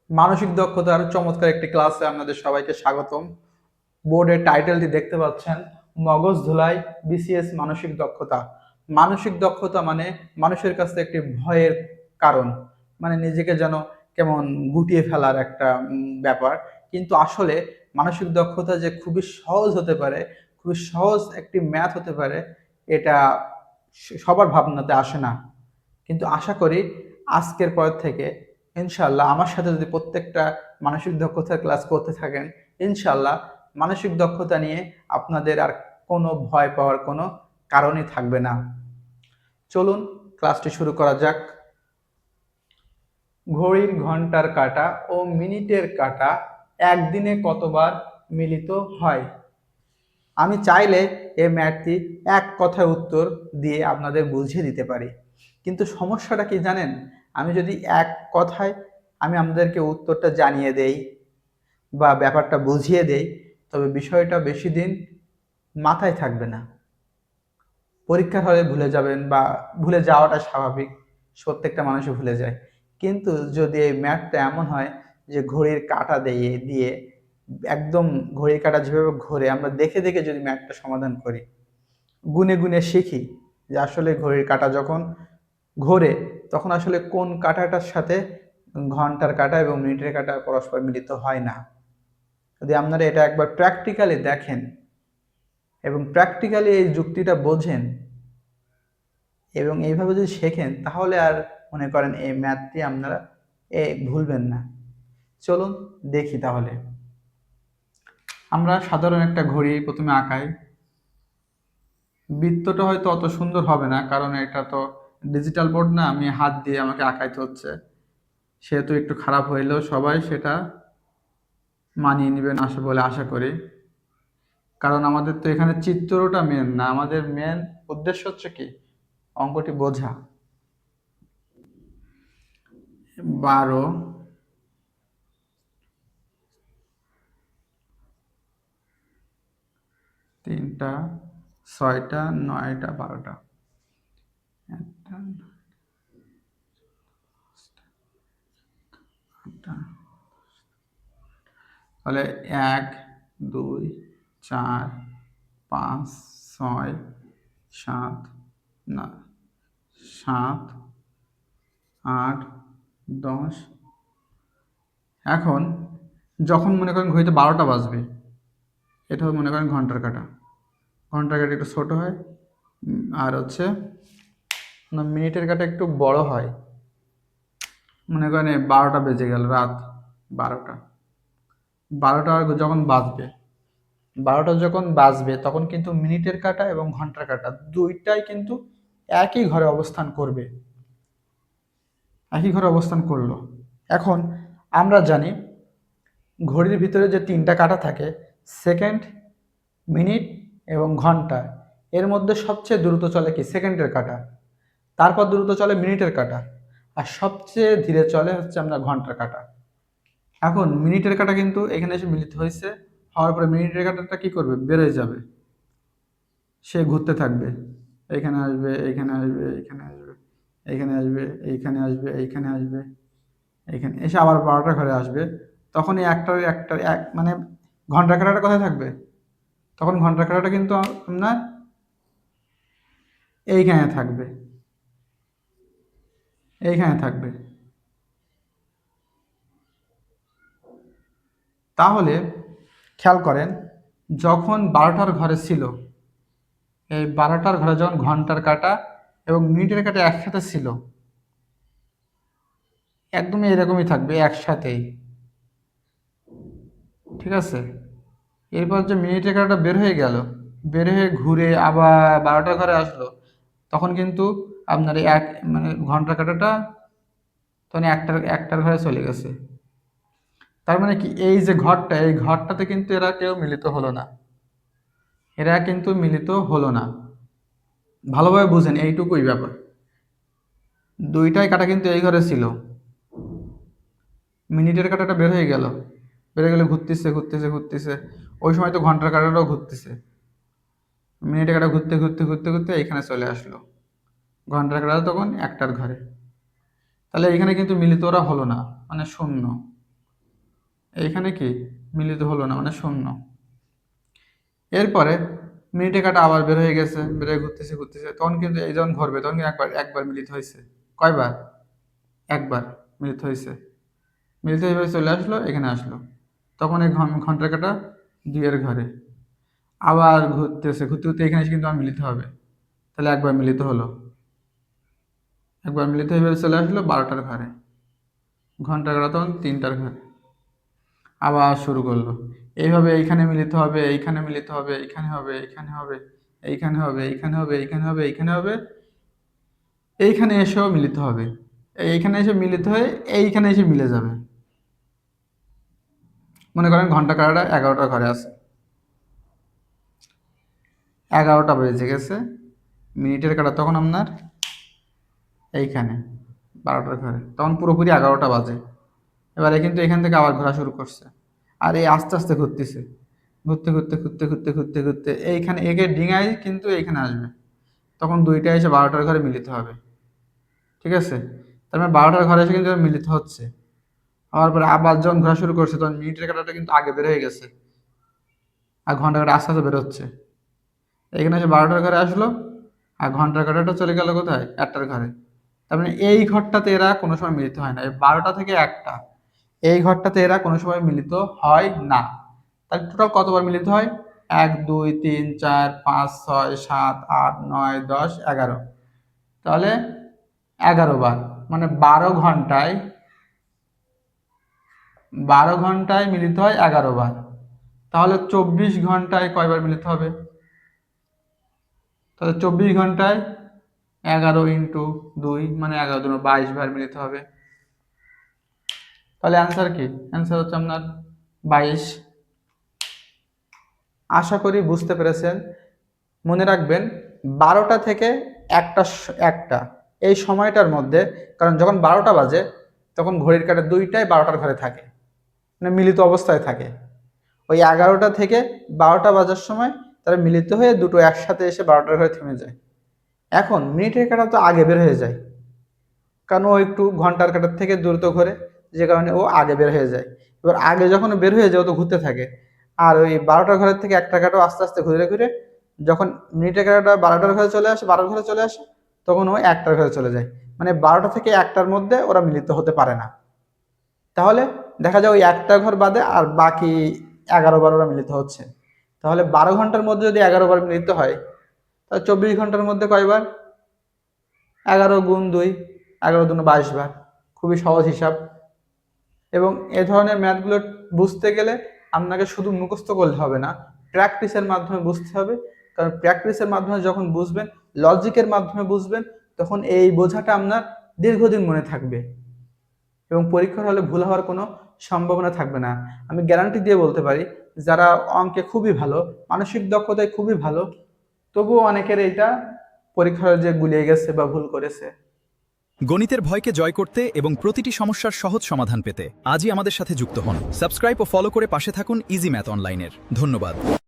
মানসিক দক্ষতার চমৎকার একটি ক্লাসে আপনাদের সবাইকে স্বাগতম। বোর্ডের টাইটেলটি দেখতে পাচ্ছেন, মগজ ধুলাই বিসিএস মানসিক দক্ষতা। মানসিক দক্ষতা মানে মানুষের কাছে একটি ভয়ের কারণ, মানে নিজেকে যেন কেমন গুটিয়ে ফেলার একটা ব্যাপার। কিন্তু আসলে মানসিক দক্ষতা যে খুবই সহজ হতে পারে, খুবই সহজ একটি ম্যাথ হতে পারে, এটা সবার ভাবনাতে আসে না। কিন্তু আশা করি আজকের পর থেকে ইনশাল্লাহ আমার সাথে যদি প্রত্যেকটা মানসিক দক্ষতার ক্লাস করতে থাকেন, ইনশাল্লাহ মানসিক দক্ষতা নিয়ে আপনাদের আর কোনো ভয় পাওয়ার কোনো কারণই থাকবে না। চলুন ক্লাসটি শুরু করা যাক। ঘড়ির ঘন্টার কাঁটা ও মিনিটের কাঁটা একদিনে কতবার মিলিত হয়? আমি চাইলে এই ম্যাথটি এক কথায় উত্তর দিয়ে আপনাদের বুঝিয়ে দিতে পারি, কিন্তু সমস্যাটা কি জানেন? আমি যদি এক কথায় আপনাদেরকে উত্তরটা জানিয়ে দেই বা ব্যাপারটা বুঝিয়ে দেই, তবে বিষয়টা বেশি দিন মাথায় থাকবে না। পরীক্ষার হলে ভুলে যাবেন, বা ভুলে যাওয়াটা স্বাভাবিক, প্রত্যেকটা মানুষই ভুলে যায়। কিন্তু যদি এই ম্যাথটা এমন হয় যে ঘড়ির কাঁটা দিয়ে দিয়ে একদম ঘড়ির কাঁটা যেভাবে ঘোরে আমরা দেখে দেখে যদি ম্যাথটা সমাধান করি, গুনে গুনে শিখি যে আসলে ঘড়ির কাঁটা যখন ঘোরে তখন আসলে কোন কাঁটাটার সাথে ঘন্টার কাঁটা এবং মিনিটের কাঁটা পরস্পর মিলিত হয় না। যদি আপনারা এটা একবার প্র্যাকটিক্যালি দেখেন এবং প্র্যাকটিক্যালি এই যুক্তিটা বোঝেন এবং এইভাবে যদি শেখেন, তাহলে আর মনে করেন এই ম্যাথটি আপনারা ভুলবেন না। চলুন দেখি তাহলে। আমরা সাধারণ একটা ঘড়ি প্রথমে আঁকাই। বৃত্তটা হয়তো অত সুন্দর হবে না, কারণ এটা তো ডিজিটাল বোর্ড না, আমি হাত দিয়ে আমাকে আঁকাইতে হচ্ছে, সেহেতু একটু খারাপ হইলেও সবাই সেটা মানিয়ে নেবেন আসে বলে আশা করি। কারণ আমাদের তো এখানে চিত্রটা মেন না, আমাদের মেন উদ্দেশ্য হচ্ছে কি অঙ্কটি বোঝা। 12, 3টা, 6টা, 9টা, 12টা, একটা, 8টা, তাহলে 1, 2, 4, 5, 6, 7, না 7, 8, 10। এখন যখন মনে করেন ঘড়িতে 12টা বাজবে, এটা মনে করেন ঘন্টার কাঁটা। ঘন্টার কাঁটা একটু ছোট হয়, আর হচ্ছে মিনিটের কাঁটা একটু বড় হয়। মনে করেন 12টা বেজে গেল, রাত 12টা। 12টা যখন বাজবে, 12টা যখন বাজবে তখন কিন্তু মিনিটের কাঁটা এবং ঘন্টার কাঁটা দুইটাই কিন্তু একই ঘরে অবস্থান করবে, একই ঘরে অবস্থান করলো। এখন আমরা জানি ঘড়ির ভিতরে যে 3টা কাঁটা থাকে, সেকেন্ড, মিনিট এবং ঘন্টা, এর মধ্যে সবচেয়ে দ্রুত চলে কি সেকেন্ডের কাঁটা, তারপর দ্রুত চলে মিনিটের কাঁটা, আর সবচেয়ে ধীরে চলে হচ্ছে আমরা ঘন্টার কাঁটা। এখন মিনিটের কাঁটা কিন্তু এখানে এসে মিলিত হয়েছে, হওয়ার পরে মিনিটের কাঁটাটা কি করবে, বেরোয় যাবে, সে ঘুরতে থাকবে, এইখানে আসবে, এইখানে আসবে, এইখানে আসবে, এইখানে আসবে, এইখানে আসবে, এইখানে আসবে, এইখানে এসে আবার 12টার ঘরে আসবে। তখন এই একটার একটা এক মানে ঘন্টার কাঁটাটা কোথায় থাকবে? তখন ঘন্টার কাঁটাটা কিন্তু আপনার এইখানে থাকবে, এইখানে থাকবে। তাহলে খেয়াল করেন, যখন 12টার ঘরে ছিল, এই 12টার ঘরে যখন ঘন্টার কাঁটা এবং মিনিটের কাঁটা একসাথে ছিল, একদমই এরকমই থাকবে একসাথেই, ঠিক আছে? এরপর যে মিনিটের কাঁটাটা বের হয়ে গেল, বের হয়ে ঘুরে আবার 12টার ঘরে আসলো, তখন কিন্তু আপনার এই এক ঘন্টার কাঁটাটা তখন একটার একটার ঘরে চলে গেছে। তার মানে কি, এই যে ঘরটা, এই ঘরটাতে কিন্তু এরা কেউ মিলিত হলো না, এরা কিন্তু মিলিত হলো না। ভালোভাবে বুঝেন, এইটুকুই ব্যাপার। দুইটাই কাঁটা কিন্তু এই ঘরে ছিল, মিনিটের কাঁটাটা বের হয়ে গেল, বের হয়ে গেলে ঘুরতেছে ঘুরতেছে ঘুরতেছে, ওই সময় তো ঘন্টার কাঁটাটাও ঘুরতেছে, মিনিটের কাঁটা ঘুরতে ঘুরতে ঘুরতে ঘুরতে এখানে চলে আসলো, ঘন্টার কাঁটা তখন একটার ঘরে। তাহলে এখানে কিন্তু মিলিত ওরা হলো না, মানে শূন্য। এইখানে কি মিলিত হলো না, মানে শূন্য। এরপরে মিনিটে কাটা আবার বের হয়ে গেছে, বের হয়ে ঘুরতেছে ঘুরতেছে, তখন কিন্তু এই যখন ঘুরবে তখন কিন্তু একবার একবার মিলিত হয়েছে। কয়বার? একবার মিলিত হয়েছে। মিলিত হয়ে চলে আসলো, এখানে আসলো, তখন এই ঘন্টার কাটা 2 এর ঘরে আবার ঘুরতেছে, ঘুরতে ঘুরতে এখানে এসে কিন্তু আমার মিলিত হবে। তাহলে একবার মিলিত হলো, একবার মিলিত হয়ে চলে আসলো 12টার ঘরে, ঘন্টার কাটা তখন 3টার ঘরে, আবার শুরু করলো। এইভাবে এইখানে মিলিত হবে, এইখানে মিলিত হবে, এইখানে হবে, এইখানে হবে, এইখানে হবে, এইখানে হবে, এইখানে হবে, এইখানে হবে, এইখানে এসেও মিলিত হবে। এইখানে এসে মিলিত হয়ে এইখানে এসে মিলে যাবে। মনে করেন ঘন্টা কাটাটা 11টার ঘরে আছে, 11টা বেজে গেছে, মিনিটের কাটা তখন আপনার এইখানে 12টার ঘরে, তখন পুরোপুরি 11টা বাজে। এবারে কিন্তু এখান থেকে আবার ঘোরা শুরু করছে, আর এই আস্তে আস্তে ঘুরতেছে, ঘুরতে ঘুরতে ঘুরতে ঘুরতে ঘুরতে ঘুরতে এইখানে একে ডিঙায় কিন্তু এইখানে আসবে, তখন দুইটা এসে 12টার ঘরে মিলিত হবে। ঠিক আছে, তার মানে 12টার ঘরে এসে কিন্তু মিলিত হচ্ছে। হওয়ার পরে আবার যখন ঘোরা শুরু করছে তখন মিনিটের কাটাটা কিন্তু আগে বের হয়ে গেছে, আর ঘন্টা কাটা আস্তে আস্তে বেরোচ্ছে। এখানে এসে 12টার ঘরে আসলো, আর ঘন্টার কাটাটা চলে গেল কোথায়? 1টার ঘরে। তার মানে এই ঘরটাতে এরা কোনো সময় মিলিত হয় না, এই 12টা থেকে 1টা এই ঘরটাতে এরা কোনো সময় মিলিত হয় না। তাহলে টোটাল কতবার মিলিত হয়? 1 2 3 4 5 6 7 8 9 10 11। তাহলে 11 বার, মানে 12 ঘন্টায়, 12 ঘন্টায় মিলিত হয় 11 বার। তাহলে 24 ঘন্টায় কয়বার মিলিত হবে? তাহলে 24 ঘন্টায় 11 × 2 মানে 11 × 2 = 22 বার মিলিত হবে। তাহলে অ্যান্সার কি? অ্যান্সার হচ্ছে আপনার 22। আশা করি বুঝতে পেরেছেন। মনে রাখবেন 12টা থেকে 1টা এই সময়টার মধ্যে, কারণ যখন 12টা বাজে তখন ঘড়ির কাঁটা দুইটাই 12টার ঘরে থাকে, মানে মিলিত অবস্থায় থাকে। ওই 11টা থেকে 12টা বাজার সময় তারা মিলিত হয়ে দুটো একসাথে এসে 12টার ঘরে থেমে যায়। এখন মিনিটের কাঁটা তো আগে বের হয়ে যায়, কারণ ও একটু ঘন্টার কাঁটার থেকে দ্রুত ঘোরে, যে কারণে ও আগে বের হয়ে যায়। এবার আগে যখন বের হয়ে যায় ও তো ঘুরতে থাকে, আর ওই 12টার ঘরের থেকে 1টা কাঁটাও আস্তে আস্তে ঘুরে ঘুরে যখন মিনিটের কাঁটাটা 12টার ঘরে চলে আসে, 12টার ঘরে চলে আসে, তখন ও 1টার ঘরে চলে যায়। মানে 12টা থেকে 1টার মধ্যে ওরা মিলিত হতে পারে না। তাহলে দেখা যায় ওই 1টা ঘর বাদে আর বাকি 11 বার ওরা মিলিত হচ্ছে। তাহলে 12 ঘন্টার মধ্যে যদি 11 বার মিলিত হয়, তাহলে 24 ঘন্টার মধ্যে কয়বার? 11 × 2 11 × 2 = 22 বার। খুবই সহজ হিসাব। এবং এ ধরনের ম্যাথগুলো বুঝতে গেলে আপনাকে শুধু মুখস্থ করলে হবে না, প্র্যাকটিসের মাধ্যমে বুঝতে হবে। কারণ প্র্যাকটিসের মাধ্যমে যখন বুঝবেন, লজিকের মাধ্যমে বুঝবেন, তখন এই বোঝাটা আপনার দীর্ঘদিন মনে থাকবে এবং পরীক্ষার হলে ভুল হওয়ার কোনো সম্ভাবনা থাকবে না। আমি গ্যারান্টি দিয়ে বলতে পারি, যারা অঙ্কে খুবই ভালো, মানসিক দক্ষতায় খুবই ভালো, তবুও অনেকের এইটা পরীক্ষায় যে গুলিয়ে গেছে বা ভুল করেছে। গণিতের ভয়কে জয় করতে এবং প্রতিটি সমস্যার সহজ সমাধান পেতে আজই আমাদের সাথে যুক্ত হন। সাবস্ক্রাইব ও ফলো করে পাশে থাকুন ইজি ম্যাথ অনলাইনের। ধন্যবাদ।